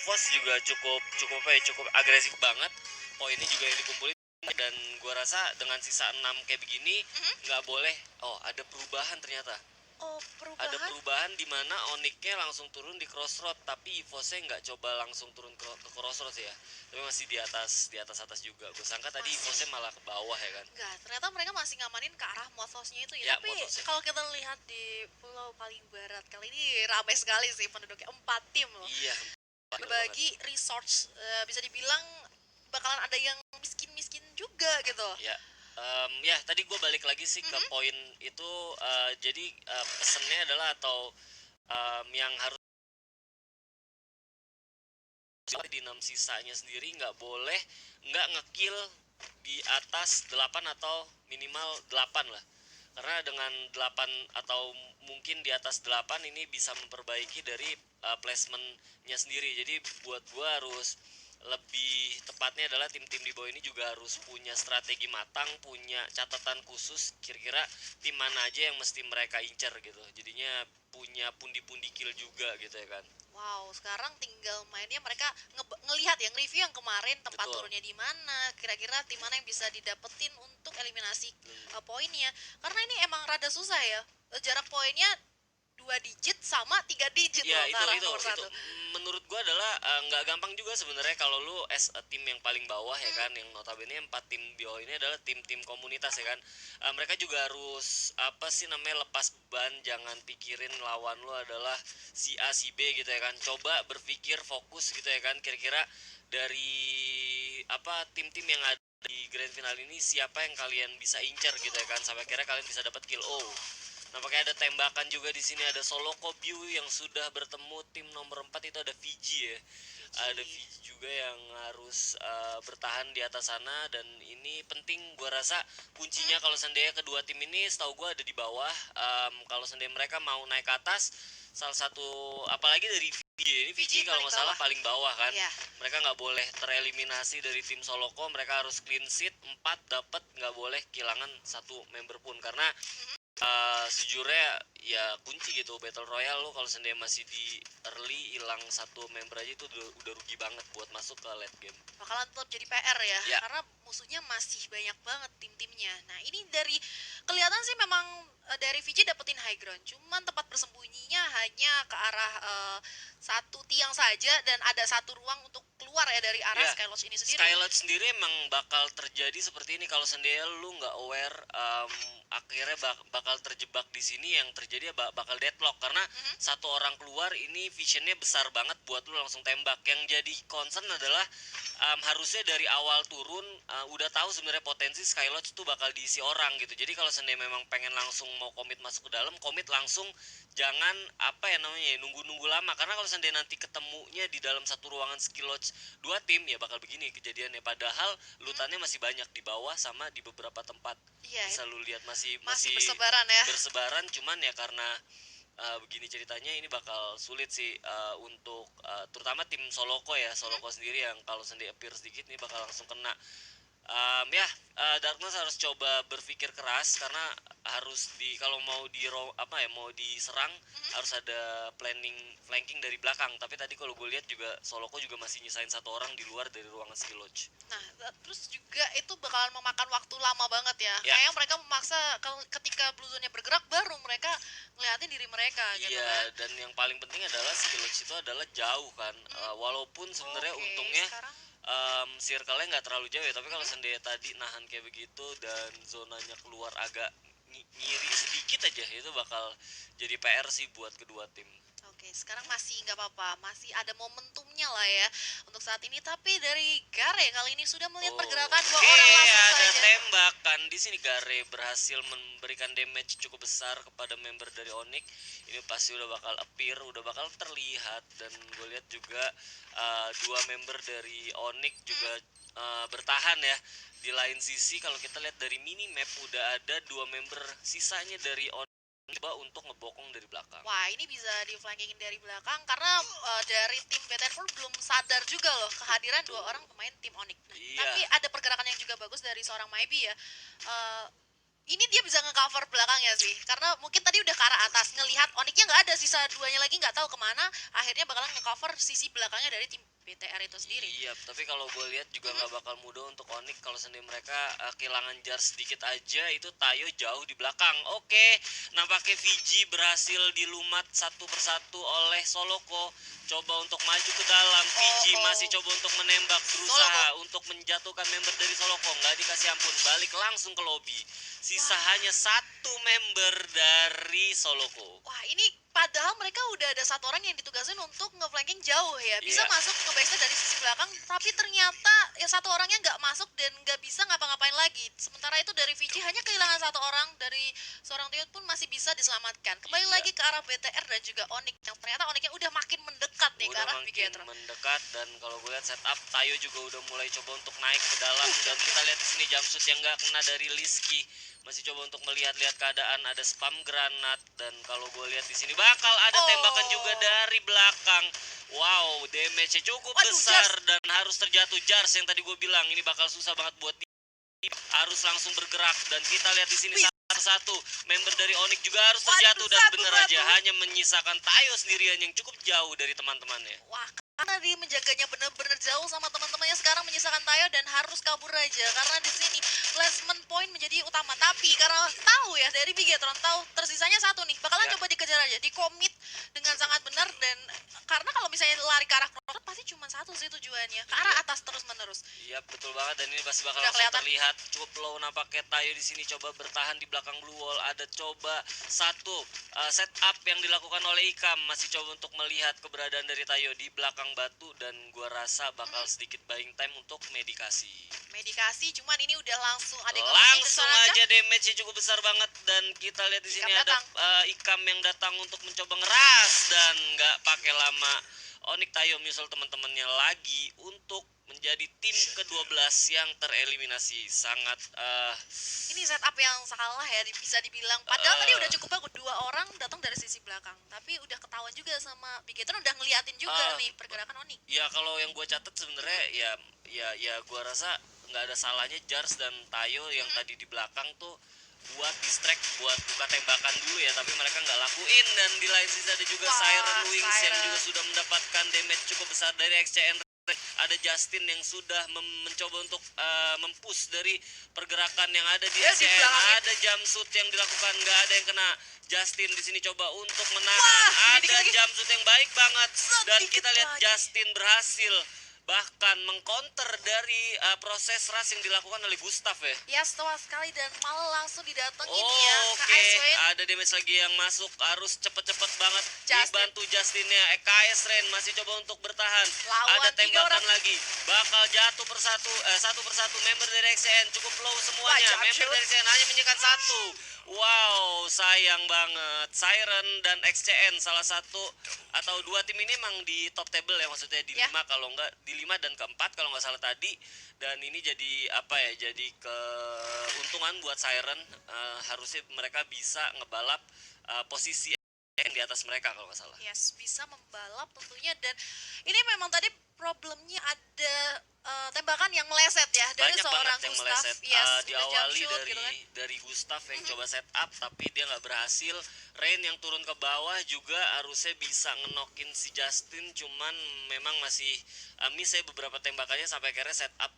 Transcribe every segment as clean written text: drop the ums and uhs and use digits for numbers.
EVOS juga cukup cukup apa ya, cukup agresif banget. Poinnya juga yang dikumpulin, dan gua rasa dengan sisa 6 kayak begini nggak boleh. Oh, ada perubahan ternyata. Oh, Ada perubahan? perubahan di mana Onyx-nya langsung turun di crossroad, tapi EVOS-nya nggak coba langsung turun ke crossroad ya. Tapi masih di atas atas juga. Gue sangka tadi Masih. EVOS-nya malah ke bawah ya kan. Enggak, ternyata mereka masih ngamanin ke arah Mothosnya itu ya. Ya, Tapi Motosnya. kalau kita lihat di Pulau paling barat kali ini ramai sekali sih penduduknya, 4 tim loh. Iya. Bener banget. Berbagi resource, bisa dibilang bakalan ada yang miskin-miskin juga gitu. Ya. Ya tadi gue balik lagi sih ke poin itu. Jadi pesennya adalah atau yang harus di 6 sisanya sendiri nggak boleh nggak ngekill di atas 8 atau minimal 8 lah, karena dengan 8 atau mungkin di atas 8 ini bisa memperbaiki dari placementnya sendiri. Jadi buat gua harus lebih tepatnya adalah tim-tim di bawah ini juga harus punya strategi matang, punya catatan khusus kira-kira tim mana aja yang mesti mereka incer gitu. Jadinya punya pundi-pundi kill juga gitu ya kan. Wow, sekarang tinggal mainnya mereka ngelihat ya, nge-review yang kemarin tempat Betul. turunnya di mana, kira-kira tim mana yang bisa didapetin untuk eliminasi poinnya. Karena ini emang rada susah ya. Jarak poinnya 2 digit sama 3 digit Ya loh ke itu arah itu nomor itu 1. menurut gua adalah nggak gampang juga sebenarnya kalau lu as a tim yang paling bawah ya kan, yang notabene 4 tim bawah ini adalah tim-tim komunitas ya kan. Mereka juga harus apa sih namanya, lepas beban, jangan pikirin lawan lu adalah si A si B gitu ya kan. Coba berpikir fokus gitu ya kan, kira-kira dari apa tim-tim yang ada di grand final ini siapa yang kalian bisa incer gitu ya kan, sampai akhirnya kalian bisa dapat kill. Oh, nampaknya ada tembakan juga di sini, ada Soloco Biu yang sudah bertemu tim nomor 4 itu, ada Fiji ya. Ada Fiji juga yang harus bertahan di atas sana, dan ini penting gua rasa kuncinya kalau seandainya kedua tim ini setahu gua ada di bawah. Kalau seandainya mereka mau naik ke atas, salah satu apalagi dari Fiji, ini Fiji kalau nggak salah paling bawah kan. Iya. Mereka nggak boleh tereliminasi dari tim Soloco, mereka harus clean sheet 4 dapat, nggak boleh kehilangan satu member pun, karena sejujurnya ya kunci gitu battle royale. Lo kalau seandainya masih di early hilang satu member aja itu udah rugi banget buat masuk ke late game. Bakalan tetap jadi PR ya, Ya. karena musuhnya masih banyak banget tim-timnya. Nah ini dari kelihatan sih memang dari Fiji dapetin high ground, cuman tempat bersembunyinya hanya ke arah satu tiang saja, dan ada satu ruang untuk keluar ya dari arah Ya, Skylodge ini sendiri. Skylodge sendiri emang bakal terjadi seperti ini kalau seandainya lu nggak aware. Akhirnya bakal terjebak di sini, yang terjadi bakal deadlock karena satu orang keluar, ini visionnya besar banget buat lu langsung tembak. Yang jadi concern adalah harusnya dari awal turun udah tahu sebenarnya potensi Skylodge tuh bakal diisi orang gitu. Jadi kalau seandainya memang pengen langsung mau komit masuk ke dalam, komit langsung, jangan apa ya namanya, nunggu-nunggu lama, karena kalau seandainya nanti ketemunya di dalam satu ruangan Skylodge dua tim ya bakal begini kejadiannya. Padahal lutannya masih banyak di bawah sama di beberapa tempat. Iya, Bisa lu lihat masih bersebaran ya. bersebaran, cuman ya karena begini ceritanya, ini bakal sulit sih untuk terutama tim Soloco ya. Soloco sendiri yang kalau sendiri appear sedikit nih bakal langsung kena. Darkness harus coba berpikir keras, karena harus kalau mau mau diserang harus ada planning flanking dari belakang. Tapi tadi kalau gue lihat juga Soloco juga masih nyisain satu orang di luar dari ruangan Skylodge. Nah, terus juga itu bakalan memakan waktu lama banget ya. Ya. Kayaknya mereka memaksa ketika Blue Zone-nya bergerak baru mereka ngeliatin diri mereka gitu Iya, kan. dan yang paling penting adalah Skylodge itu adalah jauh kan. Walaupun sebenarnya Oke, untungnya sekarang circle-nya nggak terlalu jauh ya, tapi kalau seandainya tadi nahan kayak begitu dan zonanya keluar agak ngiri sedikit aja, itu bakal jadi PR sih buat kedua tim. Oke, sekarang masih nggak apa-apa, masih ada momentumnya lah ya untuk saat ini. Tapi dari Gare kali ini sudah melihat pergerakan dua orang langsung ada saja. tembakan di sini. Gare berhasil memberikan damage cukup besar kepada member dari Onyx. Ini pasti udah bakal appear, udah bakal terlihat, dan gue lihat juga dua member dari Onyx juga bertahan ya. Di lain sisi kalau kita lihat dari minimap udah ada dua member sisanya dari Onyx coba untuk ngebokong dari belakang. Wah, ini bisa di-flankingin dari belakang karena dari tim BTN4 belum sadar juga loh kehadiran dua orang pemain tim Onyx. Nah, Iya. tapi ada pergerakan yang juga bagus dari seorang Maybe ya. Ini dia bisa nge-cover belakangnya sih, karena mungkin tadi udah ke arah atas ngelihat Onyx-nya nggak ada, sisa duanya lagi nggak tahu kemana, akhirnya bakalan nge-cover sisi belakangnya dari tim BTR itu sendiri. Iya, tapi kalau gue lihat juga Mhm. nggak bakal mudah untuk Onyx kalau seandainya mereka kehilangan jar sedikit aja itu Tayo jauh di belakang. Oke, nampaknya Fiji berhasil dilumat satu persatu oleh Soloko. Coba untuk maju ke dalam. Fiji Oh, masih oh. coba untuk menembak, berusaha untuk menjatuhkan member dari Soloko. Nggak dikasih ampun, balik langsung ke lobby. Sisa Wah. hanya satu member dari Soloko. Wah, ini padahal mereka udah ada satu orang yang ditugasin untuk ngeflanking jauh ya. Bisa Iya. masuk ke backstage dari sisi belakang, tapi ternyata ya satu orangnya nggak masuk dan nggak bisa ngapa-ngapain lagi. Sementara itu dari Fiji hanya kehilangan satu orang, dari seorang Tiot pun masih bisa diselamatkan. Kembali Iya. lagi ke arah BTR dan juga Onyx yang ternyata Onyxnya udah makin mendekat nih ke Udah arah makin Bigetron. mendekat dan kalau gue lihat setup Tayo juga udah mulai coba untuk naik ke dalam dan kita lihat di sini jumpsuit yang nggak kena dari Liski masih coba untuk melihat-lihat keadaan, ada spam granat dan kalau gue lihat di sini bakal ada tembakan juga Oh. dari belakang. Wow, damage-nya cukup Waduh, besar Jars. dan harus terjatuh Jars yang tadi gue bilang ini bakal susah banget buat dia harus langsung bergerak dan kita lihat di sini Wih. satu member dari Onyx juga harus Waduh, terjatuh dan bener satu. aja hanya menyisakan Tayo sendirian yang cukup jauh dari teman-temannya. Wah, karena dia menjaganya benar-benar jauh sama teman-temannya, sekarang menyisakan Tayo dan harus kabur aja karena di sini placement point menjadi utama. Tapi karena tahu ya dari Bigetron tahu tersisanya satu nih, bakalan Ya. coba dikejar aja, dikomit dengan sangat benar dan karena kalau misalnya lari ke arah crossroad pasti cuma satu sih tujuannya, ke arah atas terus-menerus. Iya betul banget dan ini pasti bakal Udah langsung kelihatan. terlihat cukup low nampaknya Tayo di sini coba bertahan di belakang blue wall ada coba satu setup yang dilakukan oleh Ikam masih coba untuk melihat keberadaan dari Tayo di belakang batu dan gua rasa bakal sedikit buying time untuk medikasi. Medikasi cuman ini udah langsung ada yang Langsung aja damage-nya cukup besar banget dan kita lihat di sini Ikam ada datang. Ikam yang datang untuk mencoba ngeras dan nggak pakai lama. Onyx Tayo menyusul teman-temannya lagi untuk menjadi tim ke-12 yang tereliminasi. Sangat Ini setup yang salah ya bisa dibilang. Padahal tadi udah cukup bagus, dua orang datang dari sisi belakang. Tapi udah ketahuan juga sama Bigetron udah ngeliatin juga nih pergerakan Onyx. ya kalau yang gue catat sebenarnya ya gue rasa nggak ada salahnya Jars dan Tayo yang tadi di belakang tuh buat distract buat buka tembakan dulu ya tapi mereka nggak lakuin dan di lain sisi ada juga Wah, Siren Wings yang Siren. juga sudah mendapatkan damage cukup besar dari XCN. Ada Justin yang sudah mencoba untuk mempush dari pergerakan yang ada di Ya, XCN. dibilangin. Ada jumpsuit yang dilakukan nggak ada yang kena. Justin di sini coba untuk menahan. Wah, ini Ada dikit-dikit. jumpsuit yang baik banget dan Sedikit kita lihat lagi. Justin berhasil bahkan mengcounter dari proses rush yang dilakukan oleh Gustav ya. Ya setelah sekali dan malah langsung didatengin Oh, ya oke. KS Rain. Ada damage lagi yang masuk harus cepet-cepet banget Justin. dibantu Justinnya. KS Rain masih coba untuk bertahan. Lawan Ada tiga tembakan orang. lagi. Bakal jatuh satu persatu member dari XCN cukup low semuanya. Wah, Member jump dari XCN hanya menyikat satu. Wow, sayang banget. Siren dan XCN salah satu atau dua tim ini emang di top table ya maksudnya di Ya. 5 kalau enggak di 5 dan keempat kalau nggak salah tadi dan ini jadi apa ya jadi keuntungan buat Siren harusnya mereka bisa ngebalap posisi yang di atas mereka kalau nggak salah. Yes, bisa membalap tentunya dan ini memang tadi problemnya ada tembakan yang meleset ya dari Banyak seorang banget yang Gustav. meleset. Yes, udah Diawali jump shoot dari gitu kan. dari Gustav yang coba set up tapi dia nggak berhasil. Rain yang turun ke bawah juga harusnya bisa ngenokin si Justin cuman memang masih miss ya beberapa tembakannya sampai akhirnya set up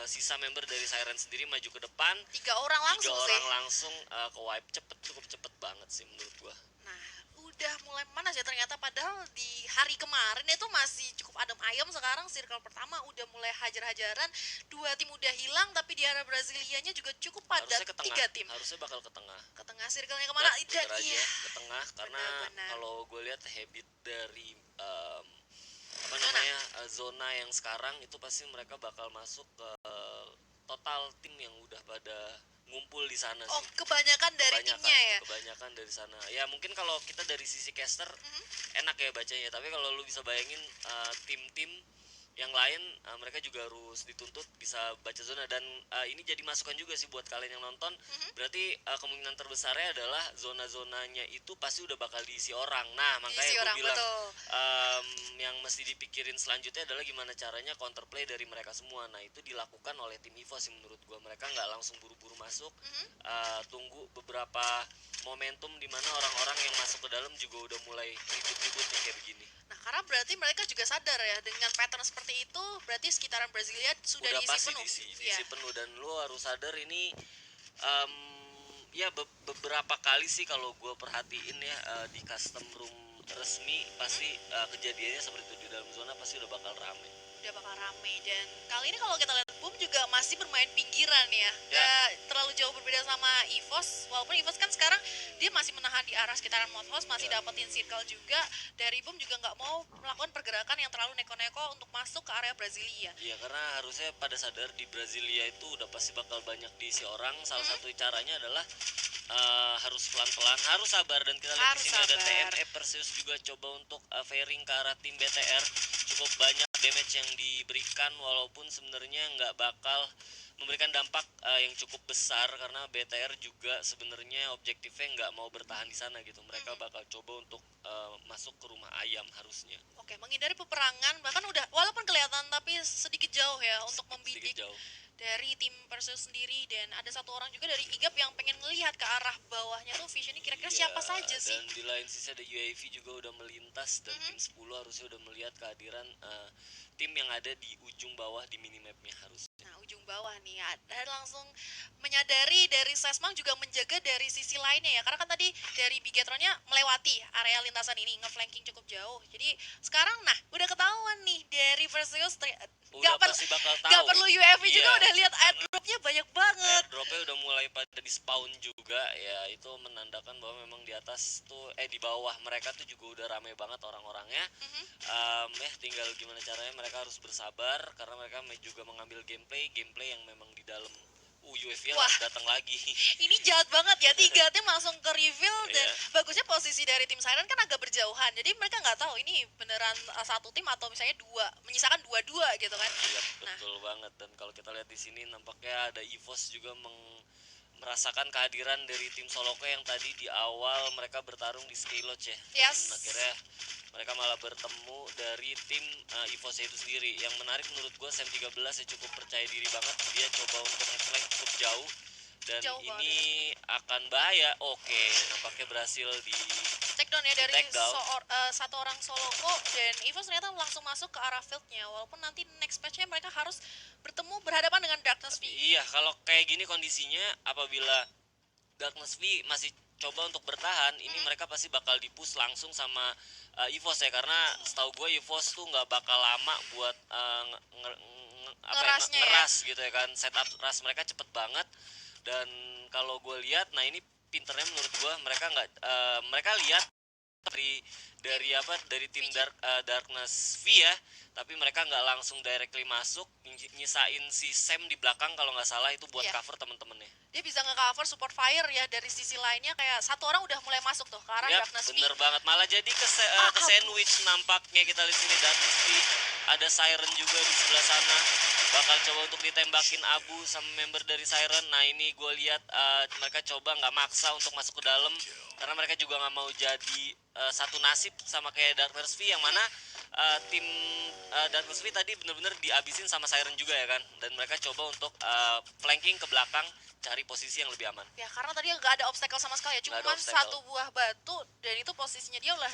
sisa member dari Siren sendiri maju ke depan. Tiga orang langsung Tiga sih. orang langsung ke wipe cukup cepet banget sih menurut gua. Nah, udah mulai panas ya ternyata padahal di hari kemarin itu masih cukup adem ayem, sekarang circle pertama udah mulai hajar-hajaran, dua tim udah hilang tapi di arah Brazilianya juga cukup padat, Harusnya ke tengah. tiga tim. Harusnya bakal ke tengah. Ke tengah circle-nya kemana? Dan Dan putar aja iya, ke tengah karena benar-benar. kalau gue lihat habit dari apa Zona. namanya zona yang sekarang itu pasti mereka bakal masuk ke total tim yang udah pada ngumpul di sana Oh, sih. kebanyakan dari timnya ya. Kebanyakan dari sana. Ya mungkin kalau kita dari sisi caster enak ya bacanya, tapi kalau lu bisa bayangin tim-tim yang lain mereka juga harus dituntut bisa baca zona dan ini jadi masukan juga sih buat kalian yang nonton. Berarti kemungkinan terbesarnya adalah zona-zonanya itu pasti udah bakal diisi orang. Nah, makanya Diisi gue orang, bilang betul. yang mesti dipikirin selanjutnya adalah gimana caranya counterplay dari mereka semua. Nah, itu dilakukan oleh tim EVO sih menurut gue. Mereka nggak langsung buru-buru masuk, tunggu beberapa momentum di mana orang-orang yang masuk ke dalam juga udah mulai ribut-ribut nih kayak begini. Nah, karena berarti mereka juga sadar ya dengan pattern seperti seperti itu, berarti sekitaran Brasilia sudah Udah diisi pasti penuh. diisi Iya. penuh, dan lu harus sadar ini em, ya beberapa kali sih kalau gue perhatiin ya, di custom room resmi pasti kejadiannya seperti itu, di dalam zona pasti udah bakal rame. Udah bakal rame. Dan kali ini kalau kita lihat Boom juga masih bermain pinggiran ya, Ya. nggak terlalu jauh berbeda sama EVOS, walaupun EVOS kan sekarang dia masih menahan di arah sekitaran Modhouse, masih Ya. dapetin circle juga. Dari Boom juga nggak mau melakukan pergerakan yang terlalu neko-neko untuk masuk ke area Brasilia. Iya, karena harusnya pada sadar di Brasilia itu udah pasti bakal banyak diisi orang. Salah satu caranya adalah harus pelan-pelan, harus sabar, dan kita lihat Harus di sini ada sabar. TME Perseus juga coba untuk fairing ke arah tim BTR. Cukup banyak damage yang diberikan, walaupun sebenarnya nggak bakal memberikan dampak yang cukup besar karena BTR juga sebenarnya objektifnya nggak mau bertahan di sana gitu. Mereka bakal coba untuk masuk ke rumah ayam harusnya. Oke, menghindari peperangan, bahkan udah walaupun kelihatan tapi sedikit jauh ya untuk Sedikit membidik jauh. dari tim Perseus sendiri. Dan ada satu orang juga dari IGAP yang pengen ngelihat ke arah bawahnya tuh visionnya kira-kira Iya, siapa saja sih. dan di lain sisi ada UAV juga udah melintas, dan tim 10 harusnya udah melihat kehadiran tim yang ada di ujung bawah di minimapnya harusnya. Nah, ujung bawah nih ya, dan langsung menyadari dari Sesmang juga menjaga dari sisi lainnya ya, karena kan tadi dari Bigetronnya melewati area lintasan ini, ngeflanking cukup jauh. Jadi sekarang nah udah ketahuan nih dari Perseus Udah pasti bakal tahu. gak perlu UAV juga Iya, udah lihat airdropnya banyak banget. airdropnya udah mulai pada di spawn juga ya, itu menandakan bahwa memang di atas tuh di bawah mereka tuh juga udah rame banget orang-orangnya. Tinggal gimana caranya mereka harus bersabar karena mereka juga mengambil gameplay yang memang di dalam UAV Wah. datang lagi. Ini jahat banget ya, 3 tim langsung ke reveal. Dan Iya. bagusnya posisi dari tim Siren kan agak berjauhan, jadi mereka nggak tahu ini beneran satu tim atau misalnya dua, menyisakan dua-dua gitu kan. Iya, Nah, betul banget. Dan kalau kita lihat di sini nampaknya ada EVOS juga merasakan kehadiran dari tim Soloke yang tadi di awal mereka bertarung di Sky Lodge ya. Dan Yes. akhirnya mereka malah bertemu dari tim EVOS itu sendiri. Yang menarik menurut gue, Sam 13 ya cukup percaya diri banget. Dia coba untuk nge-flank cukup jauh. Dan Jauh ini akan bahaya. Oke, nampaknya berhasil di take down ya dari Take down. satu orang Soloko. Dan EVOS ternyata langsung masuk ke arah fieldnya, walaupun nanti next matchnya mereka harus berhadapan dengan Darkness V. Iya, kalau kayak gini kondisinya, apabila Darkness V masih coba untuk bertahan, ini mereka pasti bakal dipush langsung sama EVOS ya, karena setahu gue EVOS tuh nggak bakal lama buat Ngerasnya ya. ngeras gitu ya kan. Setup rush mereka cepet banget, dan kalau gue lihat, nah ini pinternya menurut gue, mereka nggak mereka lihat dari tim Darkness V ya, tapi mereka nggak langsung directly masuk, nyisain si Sam di belakang kalau nggak salah itu buat Iya. cover temen-temennya. Dia bisa nge-cover support fire ya dari sisi lainnya, kayak satu orang udah mulai masuk tuh ke arah Yap, Darkness V. bener banget, malah jadi ke sandwich nampaknya. Kita lihat sini Darkness V, ada Siren juga di sebelah sana, bakal coba untuk ditembakin abu sama member dari Siren. Nah ini gue lihat mereka coba nggak maksa untuk masuk ke dalam, karena mereka juga nggak mau jadi satu nasib sama kayak Darkness V, yang mana tim Darkness V tadi bener-bener dihabisin sama Siren juga ya kan. Dan mereka coba untuk flanking ke belakang, cari posisi yang lebih aman. Ya karena tadi nggak ada obstacle sama sekali ya, Nggak ada cuman obstacle. satu buah batu, dan itu posisinya dia udah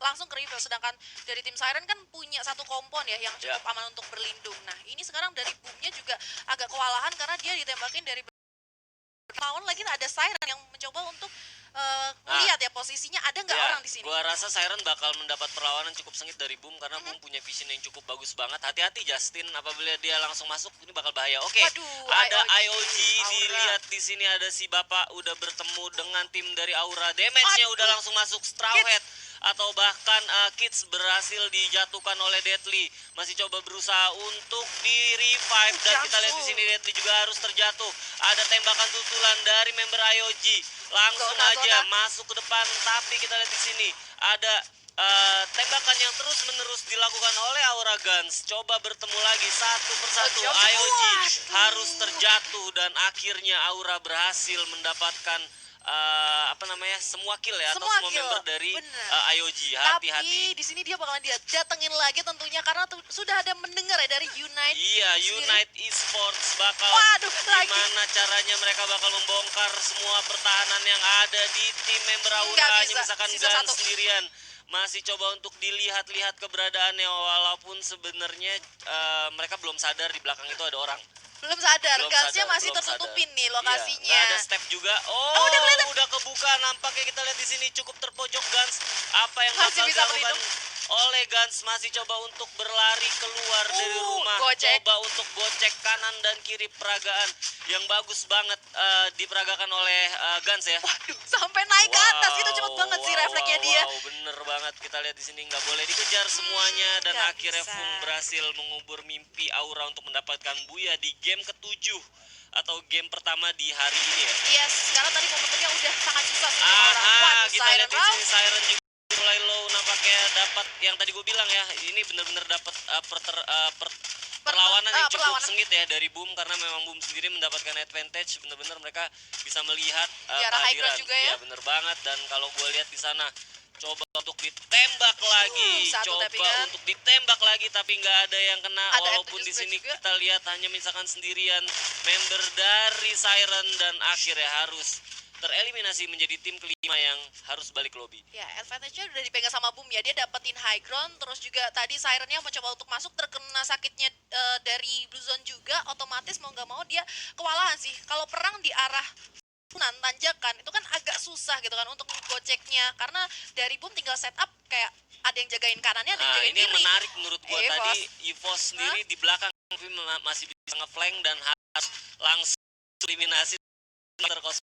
langsung ke reveal. Sedangkan dari tim Siren kan punya satu kompon ya yang cukup Ya. aman untuk berlindung. Nah ini sekarang dari Boomnya juga agak kewalahan karena dia ditembakin dari lawan lagi ada Siren yang mencoba untuk melihat ya posisinya ada nggak Ya, orang di sini. gua rasa Siren bakal mendapat perlawanan cukup sengit dari Boom, karena Boom punya vision yang cukup bagus banget. Hati-hati Justin, apabila dia langsung masuk ini bakal bahaya. Oke, Waduh, ada IOG, IOG, Aura. dilihat di sini ada si Bapak udah bertemu dengan tim dari Aura. Damage-nya udah langsung masuk Straw Kids. Hat, atau bahkan Kids berhasil dijatuhkan oleh Deadly. Masih coba berusaha untuk di revive, dan kita lihat di sini Deadly juga harus terjatuh. Ada tembakan susulan dari member IOG. Langsung Zona. aja masuk ke depan, tapi kita lihat di sini ada tembakan yang terus-menerus dilakukan oleh Aura Guns. Coba bertemu lagi satu persatu. Jauh. IOG Waduh. harus terjatuh, dan akhirnya Aura berhasil mendapatkan semua kill ya, atau Semua semua kill, member dari bener. IOG. Tapi Hati-hati. di sini dia bakalan dia datengin lagi tentunya, karena sudah ada mendengar ya dari Unite. Iya, sendiri. Unite Esports bakal Waduh, lagi. gimana caranya mereka bakal membongkar semua pertahanan yang ada di tim member Aura. Nggak Hanya bisa, misalkan sisa Gun satu. sendirian. masih coba untuk dilihat-lihat keberadaannya, walaupun sebenarnya mereka belum sadar di belakang itu ada orang. Belum sadar, Belum gasnya sadar, masih belum sadar. tertutupin nih Iya, lokasinya. nggak ada step juga. Oh, udah kelihatan. Udah kebuka nampaknya, kita lihat di sini cukup terpojok Gans. Apa yang Masih bakal bisa dilakukan oleh Gans? Masih coba untuk berlari keluar dari rumah, gocek. coba untuk gocek kanan dan kiri peragaan yang bagus banget diperagakan oleh Gans ya. Waduh, sampai naik ke atas itu cepet banget sih refleksnya dia. Wow, bener banget. Kita lihat di sini nggak boleh dikejar semuanya dan nggak akhirnya bisa. Fung berhasil mengubur mimpi Aura untuk mendapatkan Buya di game ke-7 atau game pertama di hari ini ya. Yes, karena tadi momentumnya udah sangat susah sih sama orang. Waduh, Kita Siren lihat di sini Siren juga mulai low, nampaknya dapat yang tadi gue bilang ya. Ini bener-bener dapat perlawanan yang cukup sengit ya dari Boom, karena memang Boom sendiri mendapatkan advantage. Bener-bener mereka bisa melihat di arah high ground juga ya. Ya bener banget. Dan kalau gue lihat di sana coba untuk ditembak lagi, untuk ditembak lagi tapi nggak ada yang kena. Walaupun di sini kita lihat hanya misalkan sendirian member dari Siren dan akhirnya harus tereliminasi menjadi tim kelima yang harus balik lobby. Ya, advantage-nya udah dipegang sama Boom ya. Dia dapetin high ground, terus juga tadi Siren-nya mencoba untuk masuk, terkena sakitnya dari Blue Zone juga, otomatis mau nggak mau dia kewalahan sih. Kalau perang di arah tanjakan itu kan agak susah gitu kan untuk goceknya, karena dari Boom tinggal setup kayak ada yang jagain kanannya, ada yang jagain ini kiri. Yang menarik menurut gua tadi EVOS sendiri di belakang masih bisa ngeflank dan harus langsung eliminasi terkosong.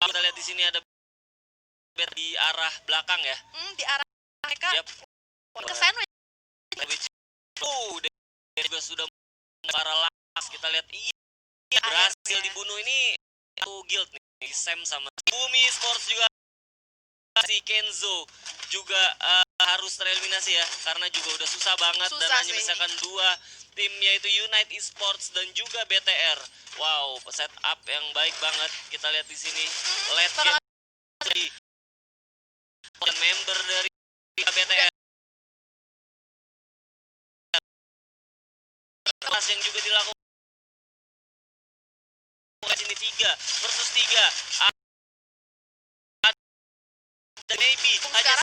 Kita lihat di sini ada bet di arah belakang ya. Di arah mereka. Yep. Ke sandwich. Dia juga sudah ke arah las. Kita lihat berhasil dibunuh ini satu guild nih, Sam sama Bumi Sports juga. Si Kenzo juga harus tereliminasi ya, karena juga udah susah banget dan hanya misalkan dua tim, yaitu Unite Esports dan juga BTR. Wow, setup yang baik banget. Kita lihat di sini late game jadi member dari BTR kelas yang juga dilakukan sini 3 versus 3. Dan maybe hanya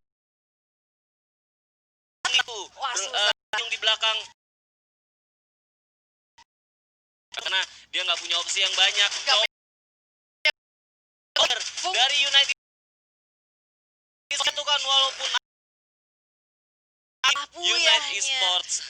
itu yang di belakang, karena dia nggak punya opsi yang banyak. Dari United itu kan, walaupun United Esports